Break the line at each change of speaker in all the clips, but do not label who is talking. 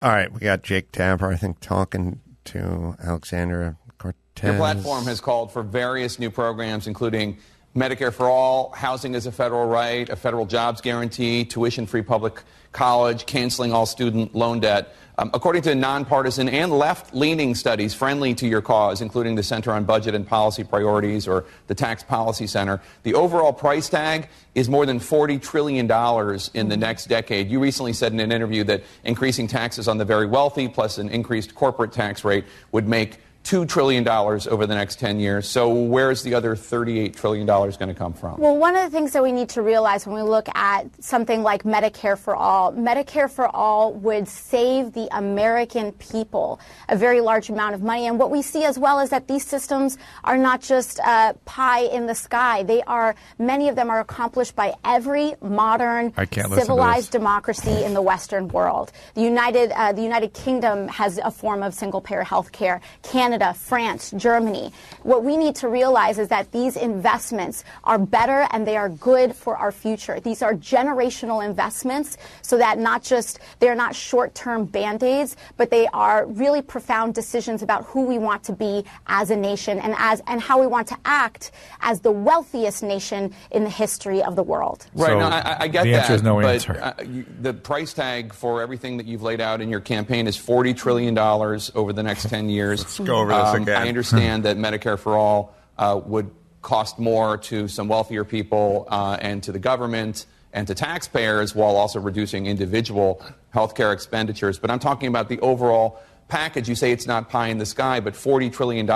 All right, we got Jake Tapper, I think, talking to Alexandria Cortez.
Your platform has called for various new programs, including Medicare for all, housing as a federal right, a federal jobs guarantee, tuition-free public college, canceling all student loan debt. According to nonpartisan and left-leaning studies friendly to your cause, including the Center on Budget and Policy Priorities or the Tax Policy Center, the overall price tag is more than $40 trillion in the next decade. You recently said in an interview that increasing taxes on the very wealthy plus an increased corporate tax rate would make $2 trillion over the next 10 years. So where's the other $38 trillion going to come from?
Well, one of the things that we need to realize when we look at something like Medicare for all would save the American people a very large amount of money. And what we see as well is that these systems are not just pie in the sky. Many of them are accomplished by every modern civilized democracy in the Western world. The United Kingdom has a form of single-payer health care. Canada, France, Germany. What we need to realize is that these investments are better and they are good for our future. These are generational investments so that they're not short-term Band-Aids, but they are really profound decisions about who we want to be as a nation and how we want to act as the wealthiest nation in the history of the world.
Right.
So
now, I get
the answer is no
but
answer.
The price tag for everything that you've laid out in your campaign is $40 trillion over the next 10 years.
Let's go over this again.
I understand that Medicare for all would cost more to some wealthier people and to the government and to taxpayers while also reducing individual health care expenditures. But I'm talking about the overall package. You say it's not pie in the sky, but $40 trillion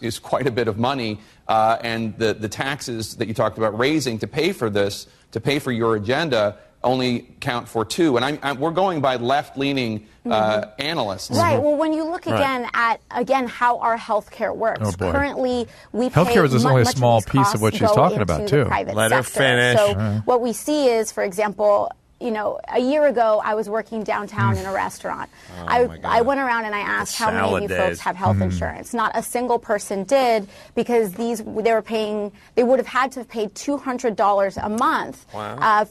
is quite a bit of money. And the taxes that you talked about raising to pay for this, to pay for your agenda, only count for two. And we're going by left-leaning analysts.
Right. Well, when you look at how our health care works, currently we pay
healthcare is only a small piece
costs
of what she's talking about, too.
Let her finish.
So what we see is, for example, a year ago, I was working downtown in a restaurant. I went around and I asked how many of you folks have health insurance. Not a single person did, because they would have had to have paid $200 a month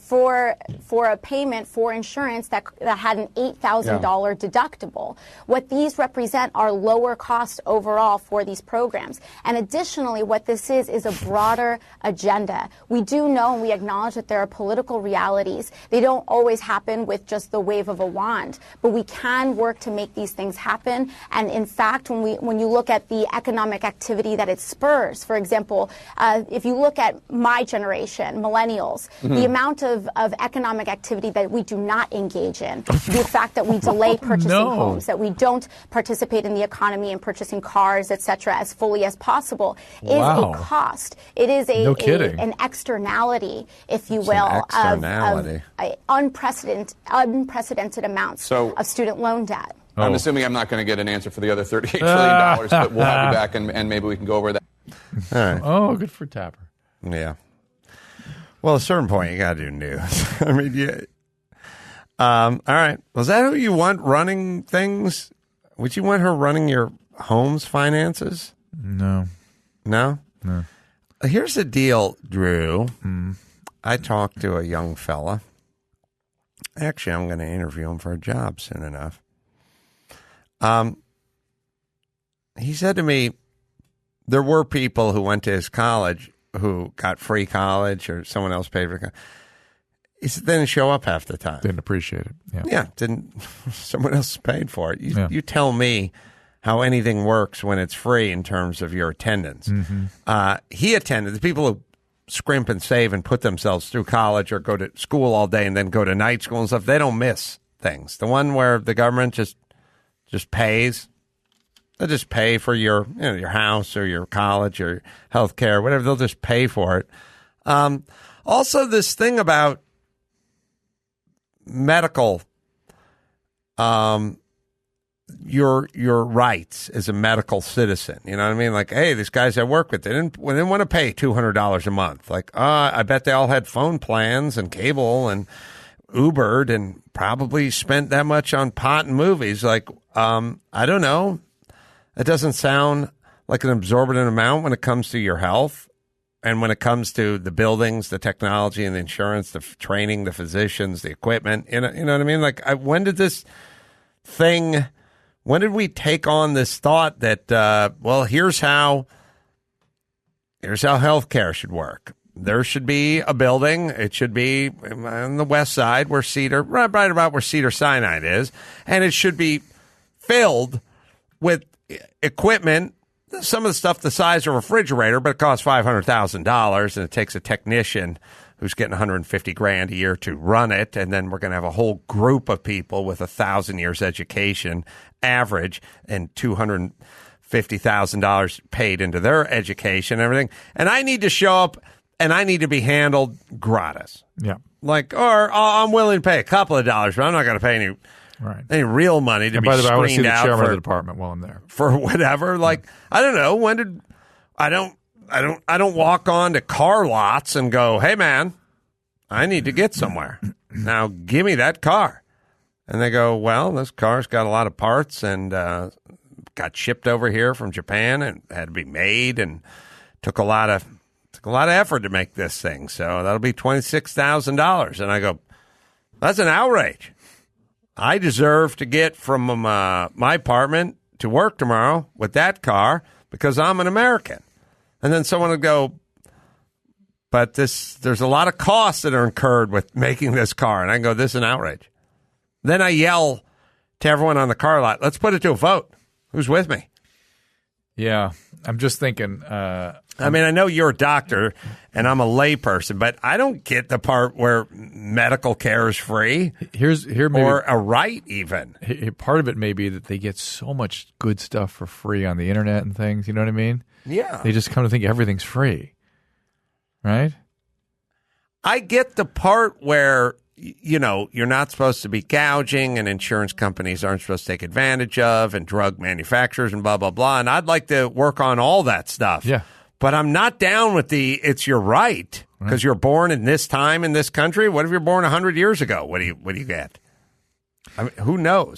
for a payment for insurance that had an $8,000 deductible. What these represent are lower costs overall for these programs. And additionally, what this is a broader agenda. We do know and we acknowledge that there are political realities. They don't always happen with just the wave of a wand, but we can work to make these things happen. And in fact, when you look at the economic activity that it spurs, for example, if you look at my generation, millennials, the amount of economic activity that we do not engage in, the fact that we delay purchasing homes, that we don't participate in the economy and purchasing cars, etc., as fully as possible, is a cost. It is an externality, if you will, of unprecedented amounts of student loan debt.
I'm assuming I'm not going to get an answer for the other $38 trillion, but we'll have you back and maybe we can go over that.
All right.
Oh, good for Tapper.
Yeah. Well, at a certain point, you got to do news. I mean, all right. Was that who you want running things? Would you want her running your home's finances?
No.
No? No. Here's the deal, Drew. I talked to a young fella. Actually, I'm going to interview him for a job soon enough. He said to me, there were people who went to his college who got free college or someone else paid for college. He said they didn't show up half the time.
Didn't appreciate it.
Yeah, someone else paid for it. You tell me how anything works when it's free in terms of your attendance. He attended. The people who scrimp and save and put themselves through college or go to school all day and then go to night school and stuff, they don't miss things. The one where the government just pays, they'll just pay for your house or your college or health care, whatever. They'll just pay for it. Also, this thing about medical, your rights as a medical citizen. You know what I mean? Like, hey, these guys I work with, they didn't want to pay $200 a month. Like, I bet they all had phone plans and cable and Ubered and probably spent that much on pot and movies. Like, I don't know. It doesn't sound like an exorbitant amount when it comes to your health and when it comes to the buildings, the technology and the insurance, the training, the physicians, the equipment. You know what I mean? Like, when did this thing? When did we take on this thought that, here's how healthcare should work? There should be a building. It should be on the west side where right about where Cedar-Sinai is, and it should be filled with equipment, some of the stuff the size of a refrigerator, but it costs $500,000, and it takes a technician who's getting $150,000 a year to run it, and then we're going to have a whole group of people with 1,000 years education average and $250,000 paid into their education and everything. And I need to show up, and I need to be handled gratis.
Yeah.
Or I'm willing to pay a couple of dollars, but I'm not going to pay any real money to be screened out. By the way, I want to see the
chairman of the department while I'm there.
For whatever. I don't know. I don't walk on to car lots and go, hey, man, I need to get somewhere. Now, give me that car. And they go, well, this car's got a lot of parts and got shipped over here from Japan and had to be made and took a lot of effort to make this thing. So that'll be $26,000. And I go, that's an outrage. I deserve to get from my apartment to work tomorrow with that car because I'm an American. And then someone would go, but there's a lot of costs that are incurred with making this car. And I go, this is an outrage. Then I yell to everyone on the car lot, let's put it to a vote. Who's with me?
Yeah, I'm just thinking.
I know you're a doctor and I'm a layperson, but I don't get the part where medical care is free. Or a right even.
Part of it may be that they get so much good stuff for free on the internet and things. You know what I mean?
Yeah.
They just come to think everything's free, right?
I get the part where, you're not supposed to be gouging and insurance companies aren't supposed to take advantage of and drug manufacturers and blah, blah, blah. And I'd like to work on all that stuff.
Yeah.
But I'm not down with it's your right because you're born in this time in this country. What if you're born 100 years ago? What do you get? Who knows?